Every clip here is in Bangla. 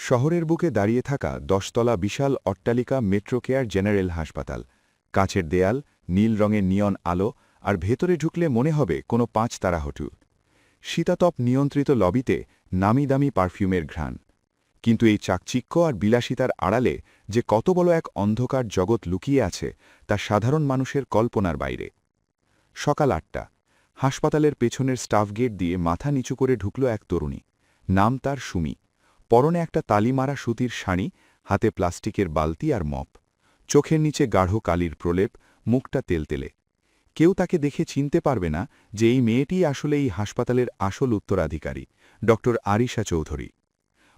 শহরের বুকে দাঁড়িয়ে থাকা ১০তলা বিশাল অট্টালিকা মেট্রোকেয়ার জেনারেল হাসপাতাল। কাঁচের দেয়াল, নীল রঙের নিয়ন আলো, আর ভেতরে ঢুকলে মনে হবে কোনো ৫ তারা হোটেল। শীতাতপ নিয়ন্ত্রিত লবিতে নামিদামি পারফিউমের ঘ্রাণ। কিন্তু এই চাকচিক্য আর বিলাসিতার আড়ালে যে কত বড় এক অন্ধকার জগৎ লুকিয়ে আছে তা সাধারণ মানুষের কল্পনার বাইরে। সকাল ৮টা। হাসপাতালের পেছনের স্টাফ গেট দিয়ে মাথা নিচু করে ঢুকল এক তরুণী। নাম তার সুমি। পরনে একটা তালিমারা সুতির শাড়ি, হাতে প্লাস্টিকের বালতি আর মপ। চোখের নিচে গাঢ় কালির প্রলেপ, মুখটা তেলতেলে। কেউ তাকে দেখে চিনতে পারবে না যে এই মেয়েটিই আসলে এই হাসপাতালের আসল উত্তরাধিকারী, ড আরিশা চৌধুরী।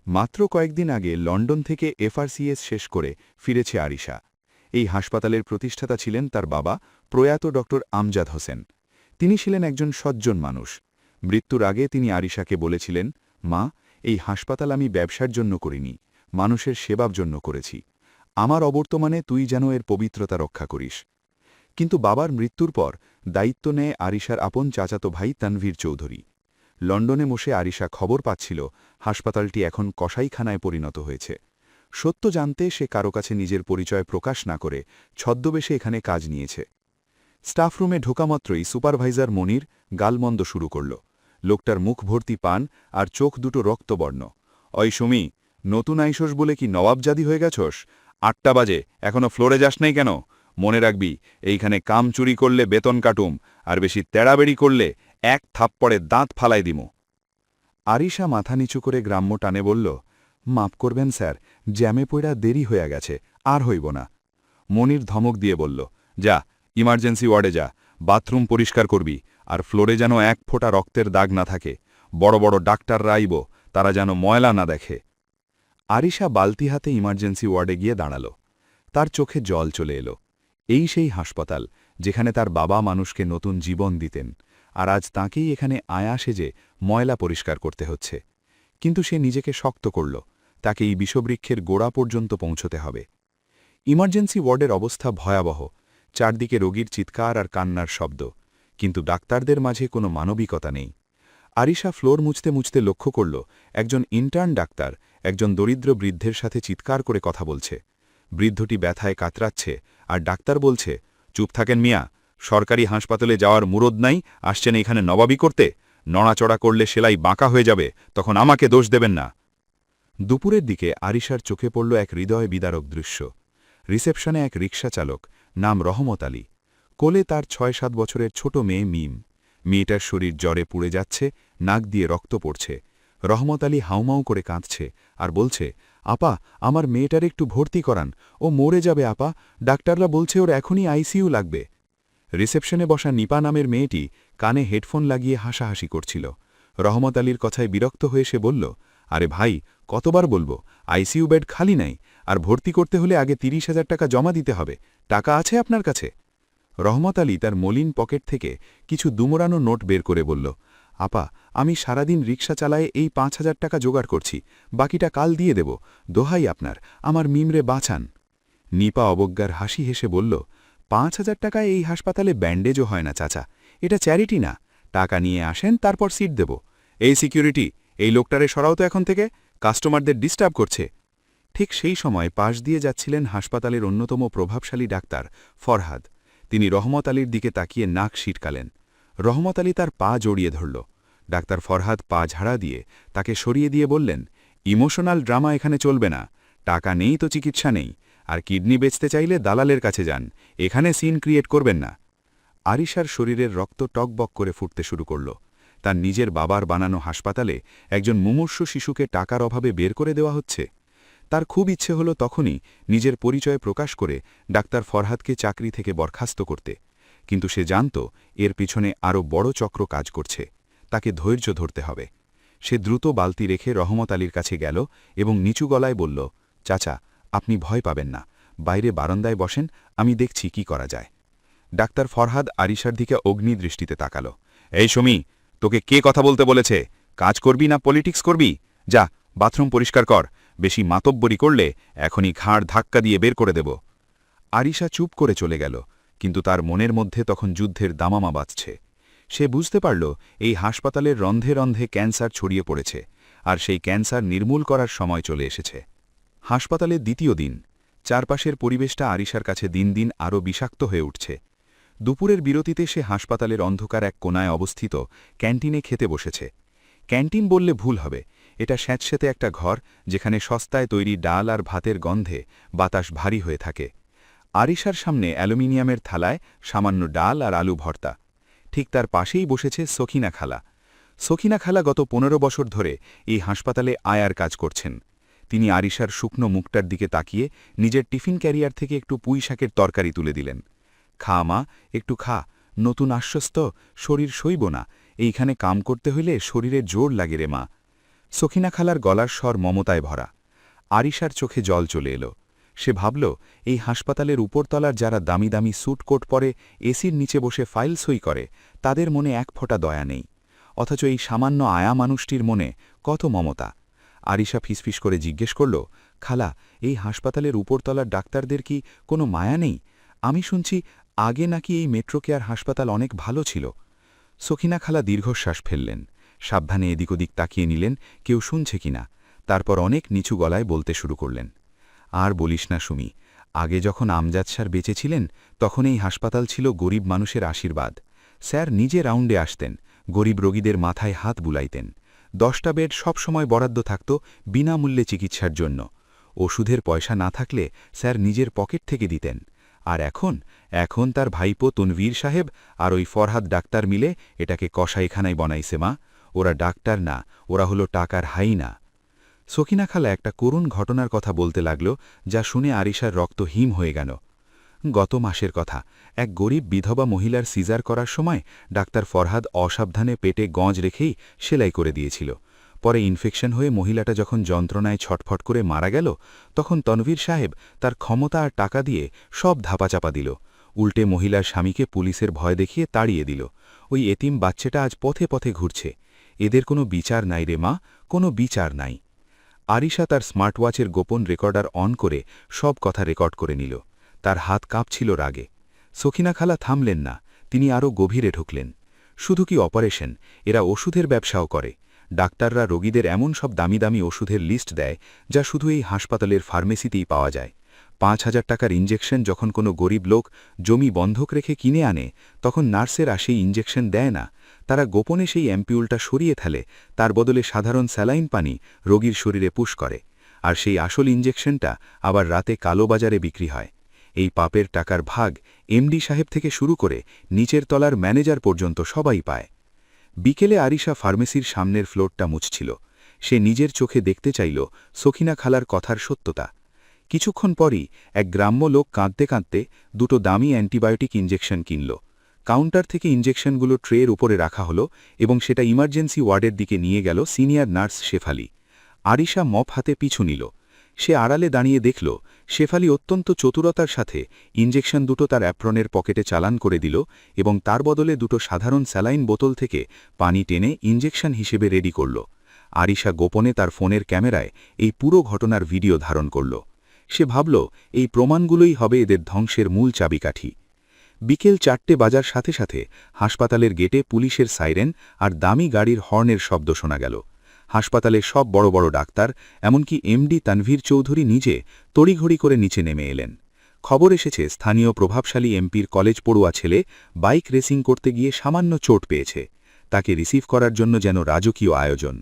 মাত্র কয়েকদিন আগে লন্ডন থেকে এফআরসিএস শেষ করে ফিরেছে আরিশা। এই হাসপাতালের প্রতিষ্ঠাতা ছিলেন তার বাবা, প্রয়াত ড আমজাদ হোসেন। তিনি ছিলেন একজন সজ্জন মানুষ। মৃত্যুর আগে তিনি আরিশাকে বলেছিলেন, মা, এই হাসপাতাল আমি ব্যবসার জন্য করিনি, মানুষের সেবার জন্য করেছি। আমার অবর্তমানে তুই যেন এর পবিত্রতা রক্ষা করিস। কিন্তু বাবার মৃত্যুর পর দায়িত্ব নেয় আরিশার আপন চাচাতো ভাই তানভীর চৌধুরী। লন্ডনে বসে আরিশা খবর পাচ্ছিল হাসপাতালটি এখন কসাইখানায় পরিণত হয়েছে। সত্য জানতে সে কারো কাছে নিজের পরিচয় প্রকাশ না করে ছদ্মবেশে এখানে কাজ নিয়েছে। স্টাফরুমে ঢোকামাত্রই সুপারভাইজার মনির গালমন্দ শুরু করল। লোকটার মুখ ভর্তি পান আর চোখ দুটো রক্তবর্ণ। অই সুমি, নতুন আইসোস বলে কি নবাবজাদি হয়ে গেছস? ৮টা বাজে, এখনো ফ্লোরে যাস নাই কেন? মনে রাখবি, এইখানে কাম চুরি করলে বেতন কাটুম, আর বেশি তেড়াবেড়ি করলে এক থাপ্পড়ে দাঁত ফালাই দিমু। আরিশা মাথা নিচু করে গ্রাম্য টানে বলল, মাপ করবেন স্যার, জ্যামে পইড়া দেরি হইয়া গেছে, আর হইব না। মনির ধমক দিয়ে বলল, যা, ইমার্জেন্সি ওয়ার্ডে যা, বাথরুম পরিষ্কার করবি, আর ফ্লোরে যেন এক ফোঁটা রক্তের দাগ না থাকে। বড় বড় ডাক্তাররা আইব, তারা যেন ময়লা না দেখে। আরিশা বালতি হাতে ইমার্জেন্সি ওয়ার্ডে গিয়ে দাঁড়াল। তার চোখে জল চলে এলো। এই সেই হাসপাতাল যেখানে তার বাবা মানুষকে নতুন জীবন দিতেন, আর আজ তাঁকেই এখানে আয়া সেজে ময়লা পরিষ্কার করতে হচ্ছে। কিন্তু সে নিজেকে শক্ত করল, তাকে এই বিষবৃক্ষের গোড়া পর্যন্ত পৌঁছতে হবে। ইমার্জেন্সি ওয়ার্ডের অবস্থা ভয়াবহ। চারদিকে রোগীর চিৎকার আর কান্নার শব্দ, কিন্তু ডাক্তারদের মাঝে কোনো মানবিকতা নেই। আরিশা ফ্লোর মুছতে মুছতে লক্ষ্য করল একজন ইন্টার্ন ডাক্তার একজন দরিদ্র বৃদ্ধের সাথে চিৎকার করে কথা বলছে। বৃদ্ধটি ব্যথায় কাতরাচ্ছে, আর ডাক্তার বলছে, চুপ থাকেন মিয়া, সরকারি হাসপাতালে যাওয়ার মুরদ নাই, আসছেন এখানে নবাবি করতে? নড়াচড়া করলে সেলাই বাঁকা হয়ে যাবে, তখন আমাকে দোষ দেবেন না। দুপুরের দিকে আরিশার চোখে পড়ল এক হৃদয় বিদারক দৃশ্য। রিসেপশনে এক রিকশা চালক, নাম রহমত আলী। কোলে তার ৬-৭ বছরের ছোট মেয়ে মিম। মেয়েটার শরীর জ্বরে পুড়ে যাচ্ছে, নাক দিয়ে রক্ত পড়ছে। রহমত আলী হাউমাউ করে কাঁদছে আর বলছে, আপা, আমার মেয়েটার একটু ভর্তি করান, ও মরে যাবে আপা, ডাক্তাররা বলছে ওর এখনই আইসিইউ লাগবে। রিসেপশনে বসা নিপা নামের মেয়েটি কানে হেডফোন লাগিয়ে হাসাহাসি করছিল। রহমত আলীর কথায় বিরক্ত হয়ে সে বলল, আরে ভাই, কতবার বলবো, আইসিইউ বেড খালি নাই, আর ভর্তি করতে হলে আগে ৩০,০০০ টাকা জমা দিতে হবে। টাকা আছে আপনার কাছে? রহমত আলী তার মলিন পকেট থেকে কিছু দুমড়ানো নোট বের করে বলল, আপা, আমি সারাদিন রিকশা চালায়ে এই ৫,০০০ টাকা জোগাড় করছি, বাকিটা কাল দিয়ে দেব, দোহাই আপনার, আমার মিমরে বাঁচান। নিপা অবজ্ঞার হাসি হেসে বলল, ৫,০০০ টাকায় এই হাসপাতালে ব্যান্ডেজও হয় না চাচা, এটা চ্যারিটি না। টাকা নিয়ে আসেন, তারপর সিট দেব। এই সিকিউরিটি, এই লোকটারে সরাও তো এখন থেকে, কাস্টমারদের ডিস্টার্ব করছে। ঠিক সেই সময় পাশ দিয়ে যাচ্ছিলেন হাসপাতালের অন্যতম প্রভাবশালী ডাক্তার ফরহাদ। তিনি রহমত আলীর দিকে তাকিয়ে নাক সিটকালেন। রহমত আলী তার পা জড়িয়ে ধরল। ডাক্তার ফরহাদ পা ঝাড়া দিয়ে তাকে সরিয়ে দিয়ে বললেন, ইমোশনাল ড্রামা এখানে চলবে না। টাকা নেই তো চিকিৎসা নেই, আর কিডনি বেচতে চাইলে দালালের কাছে যান, এখানে সিন ক্রিয়েট করবেন না। আরিশার শরীরের রক্ত টকবক করে ফুটতে শুরু করল। তার নিজের বাবার বানানো হাসপাতালে একজন মুমূর্ষু শিশুকে টাকার অভাবে বের করে দেওয়া হচ্ছে। তার খুব ইচ্ছে হল তখনই নিজের পরিচয় প্রকাশ করে ডাক্তার ফরহাদকে চাকরি থেকে বরখাস্ত করতে, কিন্তু সে জানত এর পিছনে আরও বড় চক্র কাজ করছে। তাকে ধৈর্য ধরতে হবে। সে দ্রুত বালতি রেখে রহমত আলীর কাছে গেল এবং নিচু গলায় বলল, চাচা, আপনি ভয় পাবেন না, বাইরে বারান্দায় বসেন, আমি দেখছি কি করা যায়। ডাক্তার ফরহাদ আরিশার দিকে অগ্নিদৃষ্টিতে তাকাল। এই সুমি, তোকে কে কথা বলতে বলেছে? কাজ করবি না পলিটিক্স করবি? যা, বাথরুম পরিষ্কার কর, বেশি মাতব্বরি করলে এখনই ঘাড় ধাক্কা দিয়ে বের করে দেব। আরিশা চুপ করে চলে গেল, কিন্তু তার মনের মধ্যে তখন যুদ্ধের দামামা বাজছে। সে বুঝতে পারল এই হাসপাতালের রন্ধে রন্ধে ক্যান্সার ছড়িয়ে পড়েছে, আর সেই ক্যান্সার নির্মূল করার সময় চলে এসেছে। হাসপাতালের দ্বিতীয় দিন। চারপাশের পরিবেশটা আরিশার কাছে দিন দিন আরও বিষাক্ত হয়ে উঠছে। দুপুরের বিরতিতে সে হাসপাতালের অন্ধকার এক কোণায় অবস্থিত ক্যান্টিনে খেতে বসেছে। ক্যান্টিন বললে ভুল হবে, এটা স্যাঁতস্যাঁতে একটা ঘর যেখানে সস্তায় তৈরি ডাল আর ভাতের গন্ধে বাতাস ভারী হয়ে থাকে। আরিশার সামনে অ্যালুমিনিয়ামের থালায় সামান্য ডাল আর আলু ভর্তা। ঠিক তার পাশেই বসেছে সখিনা খালা। সখিনা খালা গত 15 বছর ধরে এই হাসপাতালে আয়ার কাজ করছেন। তিনি আরিশার শুকনো মুখটার দিকে তাকিয়ে নিজের টিফিন ক্যারিয়ার থেকে একটু পুঁই শাকের তরকারি তুলে দিলেন। খা মা, একটু খা, নতুন আশ্বস্ত, শরীর সইব না, এইখানে কাম করতে হইলে শরীরে জোর লাগে রে মা। সখিনা খালার গলার স্বর মমতায় ভরা। আরিশার চোখে জল চলে এলো। সে ভাবল, এই হাসপাতালের উপরতলার যারা দামি দামি স্যুট কোট পরে এসির নিচে বসে ফাইল সই করে তাদের মনে এক ফোঁটা দয়া নেই, অথচ এই সামান্য আয়া মানুষটির মনে কত মমতা। আরিশা ফিসফিস করে জিজ্ঞেস করল, খালা, এই হাসপাতালের উপরতলার ডাক্তারদের কি কোনো মায়া নেই? আমি শুনছি আগে নাকি এই মেট্রো কেয়ার হাসপাতাল অনেক ভালো ছিল। সখিনা খালা দীর্ঘশ্বাস ফেললেন, সাবধানে এদিক ওদিক তাকিয়ে নিলেন কেউ শুনছে কিনা, তারপর অনেক নিচু গলায় বলতে শুরু করলেন, আর বলিস না সুমি, আগে যখন আমজাদ স্যার বেঁচে ছিলেন তখন এই হাসপাতাল ছিল গরিব মানুষের আশীর্বাদ। স্যার নিজে রাউন্ডে আসতেন, গরিব রোগীদের মাথায় হাত বুলাইতেন। 10টা বেড সবসময় বরাদ্দ থাকত বিনামূল্যে চিকিৎসার জন্য। ওষুধের পয়সা না থাকলে স্যার নিজের পকেট থেকে দিতেন। আর এখন তার ভাইপো তনভীর সাহেব আর ওই ফরহাদ ডাক্তার মিলে এটাকে কসাইখানায় বনাইছে মা। ওরা ডাক্তার না, ওরা হলো টাকার হাইনা। সখিনা খালা একটা করুণ ঘটনার কথা বলতে লাগল, যা শুনে আরিশার রক্ত হিম হয়ে গেল। গত মাসের কথা, এক গরিব বিধবা মহিলার সিজার করার সময় ডাক্তার ফরহাদ অসাবধানে পেটে গঁজ রেখেই সেলাই করে দিয়েছিল। পরে ইনফেকশন হয়ে মহিলাটা যখন যন্ত্রণায় ছটফট করে মারা গেল, তখন তনভীর সাহেব তার ক্ষমতা আর টাকা দিয়ে সব ধাপাচাপা দিল। উল্টে মহিলার স্বামীকে পুলিশের ভয় দেখিয়ে তাড়িয়ে দিল। ওই এতিম বাচ্চাটা আজ পথে পথে ঘুরছে। এদের কোনো বিচার নাই রে মা, কোনো বিচার নাই। আরিশা তার স্মার্টওয়াচের গোপন রেকর্ডার অন করে সব কথা রেকর্ড করে নিল। তার হাত কাঁপছিল রাগে। সখিনা খালা থামলেন না, তিনি আরও গভীরে ঢুকলেন। শুধু কি অপারেশন, এরা ওষুধের ব্যবসাও করে। ডাক্তাররা রোগীদের এমন সব দামি দামি ওষুধের লিস্ট দেয় যা শুধু এই হাসপাতালের ফার্মেসিতেই পাওয়া যায়। 5,000 টাকার ইঞ্জেকশন যখন কোনো গরিব লোক জমি বন্ধক রেখে কিনে আনে, তখন নার্সেরা সেই ইঞ্জেকশন দেয় না, তারা গোপনে সেই অ্যাম্পিউলটা সরিয়ে ফেলে, তার বদলে সাধারণ স্যালাইন পানি রোগীর শরীরে পুশ করে। আর সেই আসল ইঞ্জেকশনটা আবার রাতে কালোবাজারে বিক্রি হয়। এই পাপের টাকার ভাগ এমডি সাহেব থেকে শুরু করে নিচের তলার ম্যানেজার পর্যন্ত সবাই পায়। বিকেলে আরিশা ফার্মেসির সামনের ফ্লোরটা মুছছিল। সে নিজের চোখে দেখতে চাইল সখিনা খালার কথার সত্যতা। কিছুক্ষণ পরই এক গ্রাম্য লোক কাঁদতে কাঁদতে 2টো দামি অ্যান্টিবায়োটিক ইঞ্জেকশন কিনল। কাউন্টার থেকে ইঞ্জেকশনগুলো ট্রের উপরে রাখা হলো এবং সেটা ইমার্জেন্সি ওয়ার্ডের দিকে নিয়ে গেল senior nurse Shefali. Arisha mop হাতে পিছু নিল। সে আড়ালে দাঁড়িয়ে দেখল শেফালি অত্যন্ত চতুরতার সাথে ইঞ্জেকশন দুটো তার অ্যাপ্রনের পকেটে চালান করে দিল এবং তার বদলে 2টো সাধারণ স্যালাইন বোতল থেকে পানি টেনে ইঞ্জেকশন হিসেবে রেডি করল। আরিশা গোপনে তার ফোনের ক্যামেরায় এই পুরো ঘটনার ভিডিও ধারণ করল। সে ভাবল, এই প্রমাণগুলোই হবে এদের ধ্বংসের মূল চাবিকাঠি। বিকেল 4টে বাজার সাথে সাথে হাসপাতালের গেটে পুলিশের সাইরেন আর দামি গাড়ির হর্নের শব্দ শোনা গেল। হাসপাতালের সব বড় বড় ডাক্তার, এমনকি এমডি তানভীর চৌধুরী নিজে তড়িঘড়ি করে নিচে নেমে এলেন। খবর এসেছে স্থানীয় প্রভাবশালী এমপির কলেজ পড়ুয়া ছেলে বাইক রেসিং করতে গিয়ে সামান্য চোট পেয়েছে। তাকে রিসিভ করার জন্য যেন রাজকীয় আয়োজন।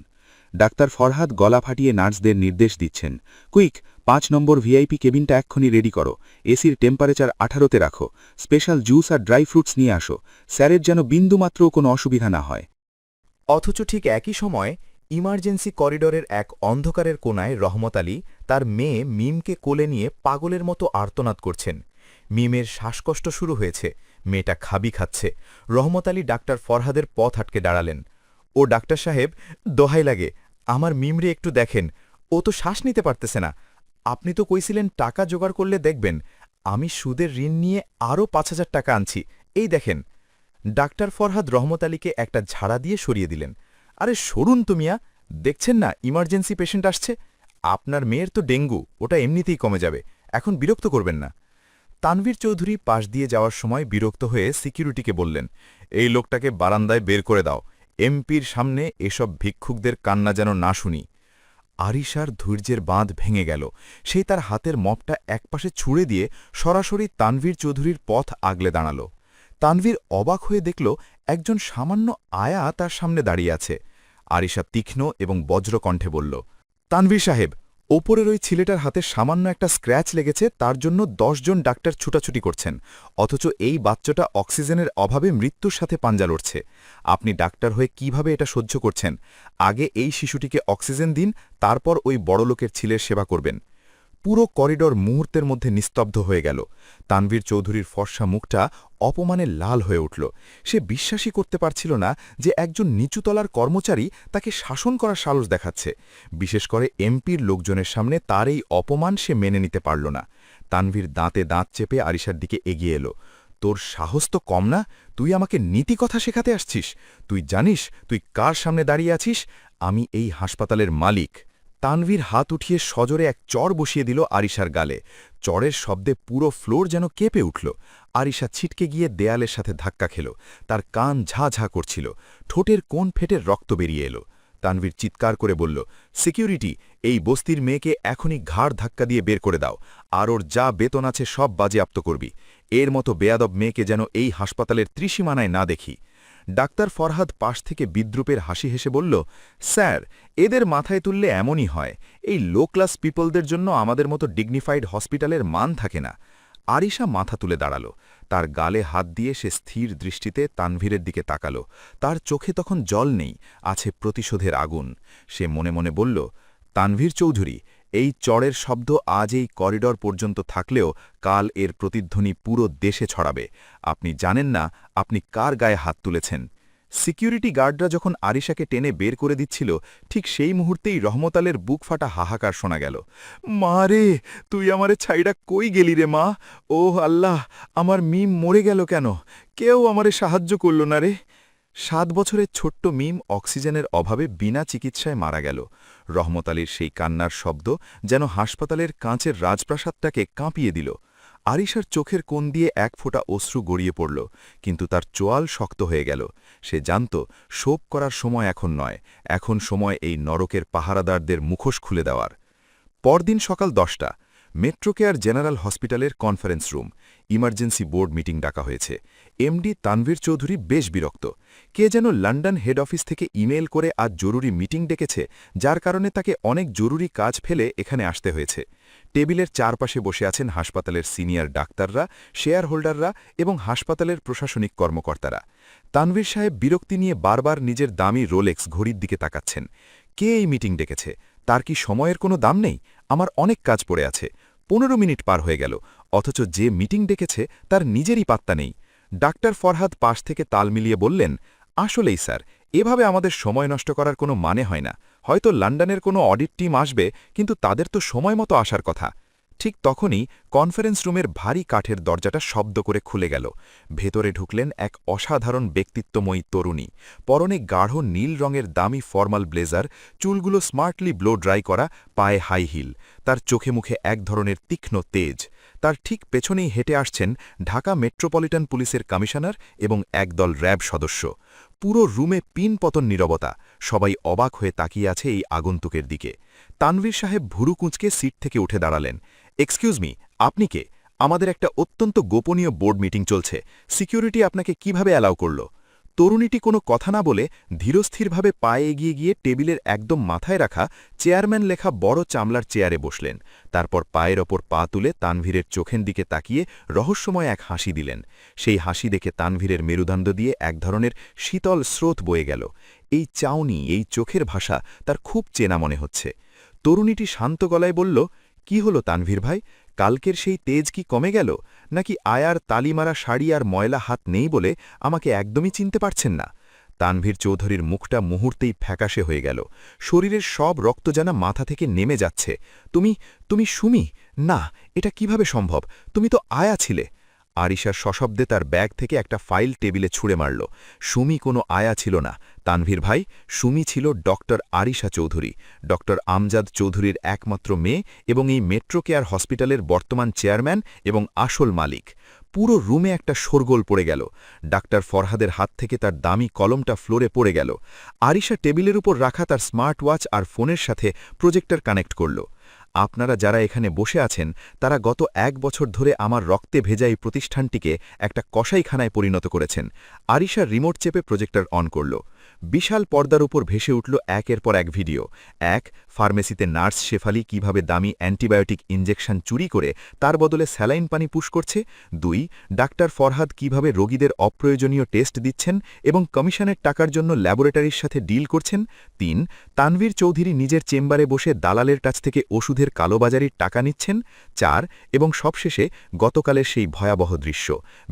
ডাক্তার ফরহাদ গলা ফাটিয়ে নার্সদের নির্দেশ দিচ্ছেন, কুইক, 5 নম্বর ভিআইপি কেবিনটা এক্ষুনি রেডি করো, এসির টেম্পারেচার 18তে রাখো, স্পেশাল জুস আর ড্রাই ফ্রুটস নিয়ে আসো, স্যারের যেন বিন্দুমাত্রও কোনো অসুবিধা না হয়। অথচ ঠিক একই সময় ইমার্জেন্সি করিডোরের এক অন্ধকারের কোণায় রহমত আলী তার মেয়ে মিমকে কোলে নিয়ে পাগলের মতো আর্তনাদ করছেন। মিমের শ্বাসকষ্ট শুরু হয়েছে, মেয়েটা খাবি খাচ্ছে। রহমত আলী ডাক্তার ফরহাদের পথ আটকে দাঁড়ালেন। ও ডাক্তার সাহেব, দোহাই লাগে, আমার মিমরে একটু দেখেন, ও তো শ্বাস নিতে পারতেছে না। আপনি তো কইছিলেন টাকা জোগাড় করলে দেখবেন। আমি সুদের ঋণ নিয়ে আরও 5,000 টাকা আনছি, এই দেখেন। ডাক্তার ফরহাদ রহমত আলীকে একটা ঝাড়া দিয়ে সরিয়ে দিলেন। আরে সরুন তো মিয়া, দেখছেন না ইমার্জেন্সি পেশেন্ট আসছে। আপনার মেয়ের তো ডেঙ্গু, ওটা এমনিতেই কমে যাবে, এখন বিরক্ত করবেন না। তানভীর চৌধুরী পাশ দিয়ে যাওয়ার সময় বিরক্ত হয়ে সিকিউরিটিকে বললেন, এই লোকটাকে বারান্দায় বের করে দাও, এমপির সামনে এসব ভিক্ষুকদের কান্না যেন না শুনি। আরিশার ধৈর্যের বাঁধ ভেঙে গেল। সেই তার হাতের মপটা একপাশে ছুঁড়ে দিয়ে সরাসরি তানভীর চৌধুরীর পথ আগলে দাঁড়াল। তানভীর অবাক হয়ে দেখল একজন সামান্য আয়া তার সামনে দাঁড়িয়ে আছে। আরিশা তীক্ষ্ণ এবং বজ্রকণ্ঠে বলল, তানভীর সাহেব, ওপরের ওই ছেলেটার হাতে সামান্য একটা স্ক্র্যাচ লেগেছে, তার জন্য 10 জন ডাক্তার ছুটাছুটি করছেন, অথচ এই বাচ্চাটা অক্সিজেনের অভাবে মৃত্যুর সাথে পাঞ্জা লড়ছে। আপনি ডাক্তার হয়ে কিভাবে এটা সহ্য করছেন? আগে এই শিশুটিকে অক্সিজেন দিন, তারপর ওই বড়লোকের ছেলের সেবা করবেন। পুরো করিডর মুহূর্তের মধ্যে নিস্তব্ধ হয়ে গেল। তানভীর চৌধুরীর ফর্সা মুখটা অপমানে লাল হয়ে উঠল। সে বিশ্বাসই করতে পারছিল না যে একজন নিচুতলার কর্মচারী তাকে শাসন করার সাহস দেখাচ্ছে। বিশেষ করে এমপির লোকজনের সামনে তার এই অপমান সে মেনে নিতে পারল না। তানভীর দাঁতে দাঁত চেপে আরিশার দিকে এগিয়ে এলো। তোর সাহস তো কম না? তুই আমাকে নীতি কথা শেখাতে আসছিস? তুই জানিস তুই কার সামনে দাঁড়িয়ে আছিস? আমি এই হাসপাতালের মালিক। তানভীর হাত উঠিয়ে সজোরে এক চড় বসিয়ে দিল আরিশার গালে। চড়ের শব্দে পুরো ফ্লোর যেন কেঁপে উঠল। আরিশা ছিটকে গিয়ে দেয়ালের সাথে ধাক্কা খেল। তার কান ঝা ঝা করছিল। ঠোঁটের কোণ ফেটে রক্ত বেরিয়ে এলো। তানভীর চিৎকার করে বলল, সিকিউরিটি, এই বস্তির মেয়েকে এখনই ঘাড় ধাক্কা দিয়ে বের করে দাও, আর ওর যা বেতন আছে সব বাজেয়াপ্ত করবি। এর মতো বেয়াদব মেয়েকে যেন এই হাসপাতালের ত্রিসীমানায় না দেখি। ডাক্তার ফরহাদ পাশ থেকে বিদ্রুপের হাসি হেসে বলল, স্যার, এদের মাথায় তুললে এমনই হয়। এই লো ক্লাস পিপলদের জন্য আমাদের মতো ডিগনিফাইড হসপিটালের মান থাকে না। আরিশা মাথা তুলে দাঁড়াল। তার গালে হাত দিয়ে সে স্থির দৃষ্টিতে তানভীরের দিকে তাকাল। তার চোখে তখন জল নেই, আছে প্রতিশোধের আগুন। সে মনে মনে বলল, তানভীর চৌধুরী, এই চড়ের শব্দ আজ এই করিডর পর্যন্ত থাকলেও কাল এর প্রতিধ্বনি পুরো দেশে ছড়াবে। আপনি জানেন না আপনি কার গায়ে হাত তুলেছেন। সিকিউরিটি গার্ডরা যখন আরিশাকে টেনে বের করে দিচ্ছিল, ঠিক সেই মুহূর্তেই রহমত আলের বুক ফাটা হাহাকার শোনা গেল। মা রে, তুই আমারে ছাইড়া কই গেলি রে মা? ওহ আল্লাহ, আমার মিম মরে গেল কেন? কেউ আমারে সাহায্য করল না রে। 7 বছরের ছোট্ট মিম অক্সিজেনের অভাবে বিনা চিকিৎসায় মারা গেল। রহমত আলীর সেই কান্নার শব্দ যেন হাসপাতালের কাঁচের রাজপ্রাসাদটাকে কাঁপিয়ে দিল। আরিশার চোখের কোণ দিয়ে এক ফোঁটা অশ্রু গড়িয়ে পড়ল, কিন্তু তার চোয়াল শক্ত হয়ে গেল। সে জানত শোক করার সময় এখন নয়, এখন সময় এই নরকের পাহারাদারদের মুখোশ খুলে দেওয়ার। পরদিন সকাল 10টা, মেট্রোকেয়ার জেনারেল হসপিটালের conference room. Emergency board meeting ডাকা হয়েছে। এমডি তানভীর চৌধুরী বেশ বিরক্ত। কে যেন লন্ডন হেড অফিস থেকে ইমেল করে আজ জরুরি মিটিং ডেকেছে, যার কারণে তাকে অনেক জরুরি কাজ ফেলে এখানে আসতে হয়েছে। টেবিলের চারপাশে বসে আছেন হাসপাতালের সিনিয়র ডাক্তাররা, শেয়ার হোল্ডাররা এবং হাসপাতালের প্রশাসনিক কর্মকর্তারা। তানভীর সাহেব বিরক্তি নিয়ে বারবার নিজের দামি রোলেক্স ঘড়ির দিকে তাকাচ্ছেন। কে এই মিটিং ডেকেছে? তার কি সময়ের কোনো দাম নেই? আমার অনেক কাজ পড়ে আছে। 15 মিনিট পার হয়ে গেল, অথচ যে মিটিং ডেকেছে তার নিজেরই পাত্তা নেই। ডাক্তার ফরহাদ পাশ থেকে তাল মিলিয়ে বললেন, আসলেই স্যার, এভাবে আমাদের সময় নষ্ট করার কোনো মানে হয় না। হয়তো লন্ডনের কোনো অডিট টিম আসবে, কিন্তু তাদের তো সময় মতো আসার কথা। ঠিক তখনই কনফারেন্স রুমের ভারী কাঠের দরজাটা শব্দ করে খুলে গেল। ভেতরে ঢুকলেন এক অসাধারণ ব্যক্তিত্বময়ী তরুণী। পরনে গাঢ় নীল রঙের দামি ফর্মাল ব্লেজার, চুলগুলো স্মার্টলি ব্লো ড্রাই করা, পায়ে হাই হিল। তার চোখে মুখে এক ধরনের তীক্ষ্ণ তেজ। তার ঠিক পেছনেই হেঁটে আসছেন ঢাকা মেট্রোপলিটন পুলিশের কমিশনার এবং একদল র্যাব সদস্য। পুরো রুমে পিনপতন নীরবতা। সবাই অবাক হয়ে তাকিয়ে আছে এই আগন্তুকের দিকে। তানভীর সাহেব ভুরু কুঁচকে সিট থেকে উঠে দাঁড়ালেন। এক্সকিউজ মি, আপনি কে? আমাদের একটা অত্যন্ত গোপনীয় বোর্ড মিটিং চলছে। সিকিউরিটি আপনাকে কিভাবে অ্যালাউ করল? তরুণীটি কোনো কথা না বলে ধীরস্থিরভাবে পায়ে এগিয়ে গিয়ে টেবিলের একদম মাথায় রাখা চেয়ারম্যান লেখা বড় চামড়ার চেয়ারে বসলেন। তারপর পায়ের ওপর পা তুলে তানভীরের চোখের দিকে তাকিয়ে রহস্যময় এক হাসি দিলেন। সেই হাসি দেখে তানভীরের মেরুদণ্ড দিয়ে এক ধরনের শীতল স্রোত বয়ে গেল। এই চাউনি, এই চোখের ভাষা তার খুব চেনা মনে হচ্ছে। তরুণীটি শান্ত গলায় বলল, কি হলো তানভীর ভাই? কালকের সেই তেজ কি কমে গেল, নাকি আয়ার তালিমারা শাড়ি আর ময়লা হাত নেই বলে আমাকে একদমই চিনতে পারছেন না? তানভীর চৌধুরীর মুখটা মুহূর্তেই ফ্যাকাশে হয়ে গেল। শরীরের সব রক্ত যেন মাথা থেকে নেমে যাচ্ছে। তুমি সুমি? না, এটা কিভাবে সম্ভব? তুমি তো আয়া ছিলে। আরিশা সশব্দে তার ব্যাগ থেকে একটা ফাইল টেবিলে ছুঁড়ে মারল। সুমি কোনো আয়া ছিল না তানভীর ভাই, সুমি ছিল ডক্টর আরিশা চৌধুরী, ডক্টর আমজাদ চৌধুরীর একমাত্র মেয়ে এবং এই মেট্রো কেয়ার হসপিটালের বর্তমান চেয়ারম্যান এবং আসল মালিক। পুরো রুমে একটা শোরগোল পড়ে গেল। ডাক্তার ফরহাদের হাত থেকে তার দামি কলমটা ফ্লোরে পড়ে গেল। আরিশা টেবিলের উপর রাখা তার স্মার্ট ওয়াচ আর ফোনের সাথে প্রজেক্টর কানেক্ট করল। আপনারা যারা এখানে বসে আছেন তারা গত 1 বছর ধরে আমার রক্তে ভেজা এই প্রতিষ্ঠানটিকে একটা কসাইখানায় পরিণত করেছেন। আরিশা রিমোট চেপে প্রজেক্টর অন করল। বিশাল পর্দার উপর ভেসে উঠল একের পর এক ভিডিও। 1 ফার্মেসিতে নার্স শেফালি কিভাবে দামি অ্যান্টিবায়োটিক ইনজেকশন চুরি করে তার বদলে স্যালাইন পানি পুশ করছে। 2 ডাক্তার ফরহাদ কিভাবে রোগীদের অপ্রয়োজনীয় টেস্ট দিচ্ছেন এবং কমিশনের টাকার জন্য ল্যাবরেটরির সাথে ডিল করছেন। 3 তানভীর চৌধুরী নিজের চেম্বারে বসে দালালের কাছ থেকে ওষুধের কালোবাজারির টাকা নিচ্ছেন। 4 এবং সবশেষে গতকালের সেই ভয়াবহ দৃশ্য,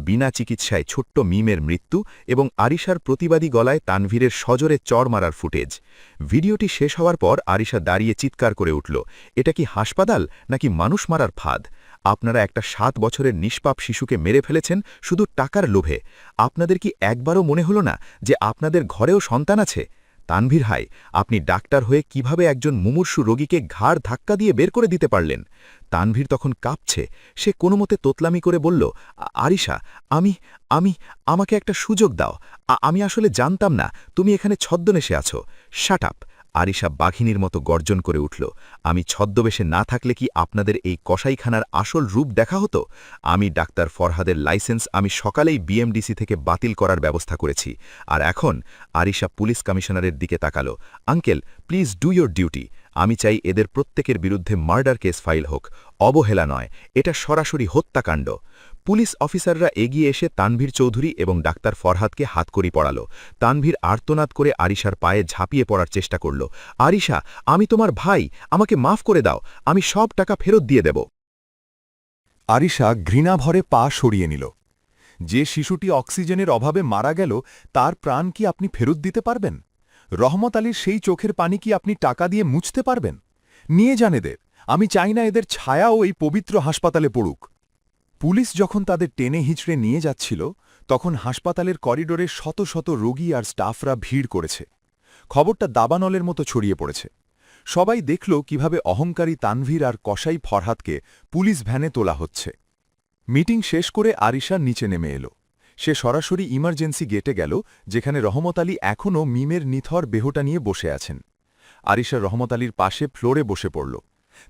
বিনা চিকিৎসায় ছোট্ট মিমের মৃত্যু এবং আরিশার প্রতিবাদী গলায় তানভীরের সজোরে চড় মারার ফুটেজ। ভিডিওটি শেষ হওয়ার পর আরিশা দাঁড়িয়ে চিৎকার করে উঠল, এটা কি হাসপাতাল নাকি মানুষ মারার ফাঁদ? আপনারা একটা 7 বছরের নিষ্পাপ শিশুকে মেরে ফেলেছেন শুধু টাকার লোভে। আপনাদের কি একবারও মনে হলো না যে আপনাদের ঘরেও সন্তান আছে? তানভীর হাই, আপনি ডাক্তার হয়ে কিভাবে একজন মুমূর্ষু রোগীকে ঘাড় ধাক্কা দিয়ে বের করে দিতে পারলেন? তানভীর তখন কাঁপছে। সে কোনোমতে তোতলামি করে বলল, আরিশা, আমাকে একটা সুযোগ দাও। আমি আসলে জানতাম না তুমি এখানে ছদ্মবেশে আছো। Shut up! আরিশা বাঘিনীর মতো গর্জন করে উঠল। আমি ছদ্মবেশে না থাকলে কি আপনাদের এই কসাইখানার আসল রূপ দেখা হতো? আমি ডাক্তার ফরহাদের লাইসেন্স আমি সকালেই বিএমডিসি থেকে বাতিল করার ব্যবস্থা করেছি। আর এখন আরিশা পুলিশ কমিশনারের দিকে তাকালো। Uncle, please do your duty. আমি চাই এদের প্রত্যেকের বিরুদ্ধে মার্ডার কেস ফাইল হোক। অবহেলা নয়, এটা সরাসরি হত্যাকাণ্ড। পুলিশ অফিসাররা এগিয়ে এসে তানভীর চৌধুরী এবং ডাক্তার ফরহাদকে হাতকড়ি পড়াল। তানভীর আর্তনাদ করে আরিশার পায়ে ঝাঁপিয়ে পড়ার চেষ্টা করল। আরিশা, আমি তোমার ভাই, আমাকে মাফ করে দাও, আমি সব টাকা ফেরত দিয়ে দেব। আরিশা ঘৃণাভরে পা সরিয়ে নিল। যে শিশুটি অক্সিজেনের অভাবে মারা গেল তার প্রাণ কি আপনি ফেরত দিতে পারবেন? রহমত আলীর সেই চোখের পানি কি আপনি টাকা দিয়ে মুছতে পারবেন? নিয়ে যান এদের। আমি চাই না এদের ছায়াও এই পবিত্র হাসপাতালে পড়ুক। পুলিশ যখন তাদের টেনে হিঁচড়ে নিয়ে যাচ্ছিল তখন হাসপাতালের করিডোরে শত শত রোগী আর স্টাফরা ভিড় করেছে। খবরটা দাবানলের মতো ছড়িয়ে পড়েছে। সবাই দেখল কিভাবে অহংকারী তানভীর আর কসাই ফরহাদকে পুলিশ ভ্যানে তোলা হচ্ছে। মিটিং শেষ করে আরিশা নিচে নেমে এলো। সে সরাসরি ইমার্জেন্সি গেটে গেল, যেখানে রহমত আলী এখনও মিমের নিথর দেহটা নিয়ে বসে আছেন। আরিশা রহমত আলীর পাশে ফ্লোরে বসে পড়ল।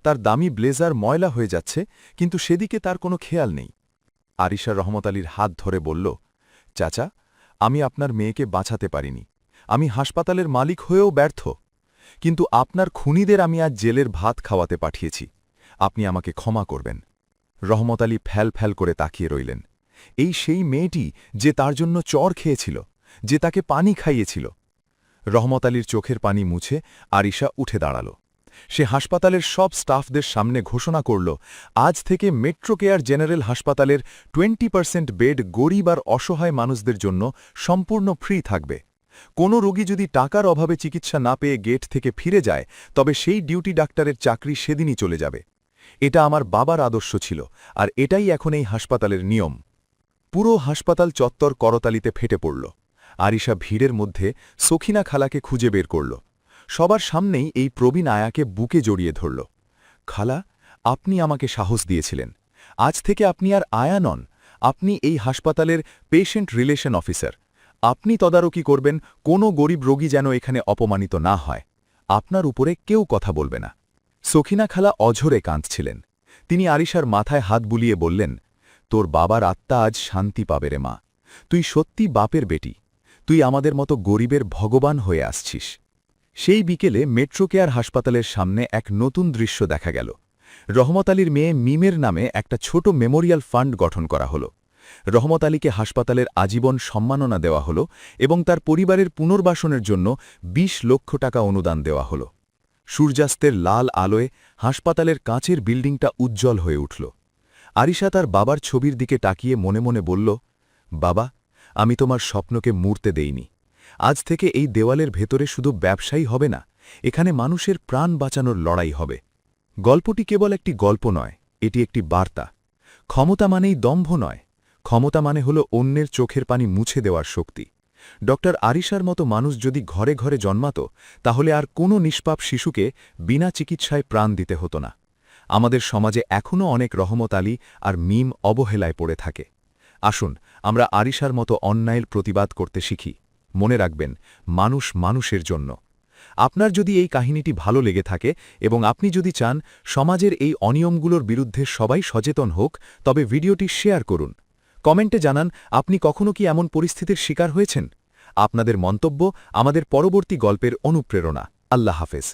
তার দামি ব্লেজার ময়লা হয়ে যাচ্ছে, কিন্তু সেদিকে তার কোনো খেয়াল নেই। আরিশা রহমত আলীর হাত ধরে বলল, চাচা, আমি আপনার মেয়েকে বাঁচাতে পারিনি। আমি হাসপাতালের মালিক হয়েও ব্যর্থ। কিন্তু আপনার খুনিদের আমি আজ জেলের ভাত খাওয়াতে পাঠিয়েছি। আপনি আমাকে ক্ষমা করবেন। রহমত আলী ফ্যাল ফ্যাল করে তাকিয়ে রইলেন। এই সেই মেয়েটি যে তার জন্য চর খেয়েছিল, যে তাকে পানি খাইয়েছিল। রহমত আলীর চোখের পানি মুছে আরিশা উঠে দাঁড়াল। সে হাসপাতালের সব স্টাফদের সামনে ঘোষণা করল, আজ থেকে মেট্রো কেয়ার জেনারেল হাসপাতালের 20% বেড গরিব আর অসহায় মানুষদের জন্য সম্পূর্ণ ফ্রি থাকবে। কোনো রোগী যদি টাকার অভাবে চিকিৎসা না পেয়ে গেট থেকে ফিরে যায়, তবে সেই ডিউটি ডাক্তারের চাকরি সেদিনই চলে যাবে। এটা আমার বাবার আদর্শ ছিল, আর এটাই এখন এই হাসপাতালের নিয়ম। পুরো হাসপাতাল চত্বর করতালিতে ফেটে পড়ল। আরিশা ভিড়ের মধ্যে সখিনা খালাকে খুঁজে বের করল। সবার সামনেই এই প্রবীণ আয়াকে বুকে জড়িয়ে ধরল। খালা, আপনি আমাকে সাহস দিয়েছিলেন। আজ থেকে আপনি আর আয়া নন, আপনি এই হাসপাতালের পেশেন্ট রিলেশন অফিসার। আপনি তদারকি করবেন কোনো গরিব রোগী যেন এখানে অপমানিত না হয়। আপনার উপরে কেউ কথা বলবে না। সখিনা খালা অঝরে কাঁদছিলেন। তিনি আরিশার মাথায় হাত বুলিয়ে বললেন, তোর বাবার আত্মা আজ শান্তি পাবে রে মা। তুই সত্যি বাপের বেটি। তুই আমাদের মতো গরিবের ভগবান হয়ে আসছিস। সেই বিকেলে মেট্রো কেয়ার হাসপাতালের সামনে এক নতুন দৃশ্য দেখা গেল। রহমত আলীর মেয়ে মিমের নামে একটা ছোট মেমোরিয়াল ফান্ড গঠন করা হল। রহমত আলীকে হাসপাতালের আজীবন সম্মাননা দেওয়া হল এবং তার পরিবারের পুনর্বাসনের জন্য 20 লক্ষ টাকা অনুদান দেওয়া হল। সূর্যাস্তের লাল আলোয় হাসপাতালের কাঁচের বিল্ডিংটা উজ্জ্বল হয়ে উঠল। আরিশা তার বাবার ছবির দিকে তাকিয়ে মনে মনে বলল, বাবা, আমি তোমার স্বপ্নকে মূর্তে দেইনি। আজ থেকে এই দেওয়ালের ভেতরে শুধু ব্যবসায়ী হবে না, এখানে মানুষের প্রাণ বাঁচানোর লড়াই হবে। গল্পটি কেবল একটি গল্প নয়, এটি একটি বার্তা। ক্ষমতা মানেই দম্ভ নয়, ক্ষমতা মানে হল অন্যের চোখের পানি মুছে দেওয়ার শক্তি। ডক্টর আরিশার মতো মানুষ যদি ঘরে ঘরে জন্মাত, তাহলে আর কোনো নিষ্পাপ শিশুকে বিনা চিকিৎসায় প্রাণ দিতে হতো না। আমাদের সমাজে এখনও অনেক রহমত আলী আর মিম অবহেলায় পড়ে থাকে। আসুন আমরা আরিশার মতো অন্যায়ের প্রতিবাদ করতে শিখি মনে রাখবেন মানুষ মানুষের জন্য আপনার যদি এই কাহিনীটি ভালো লেগে থাকে এবং আপনি যদি চান সমাজের এই অনিয়মগুলোর বিরুদ্ধে সবাই সচেতন হোক তবে ভিডিওটি শেয়ার করুন কমেন্টে জানান আপনি কখনো কি এমন পরিস্থিতির শিকার হয়েছেন আপনাদের মন্তব্য আমাদের পরবর্তী গল্পের অনুপ্রেরণা আল্লাহ হাফেজ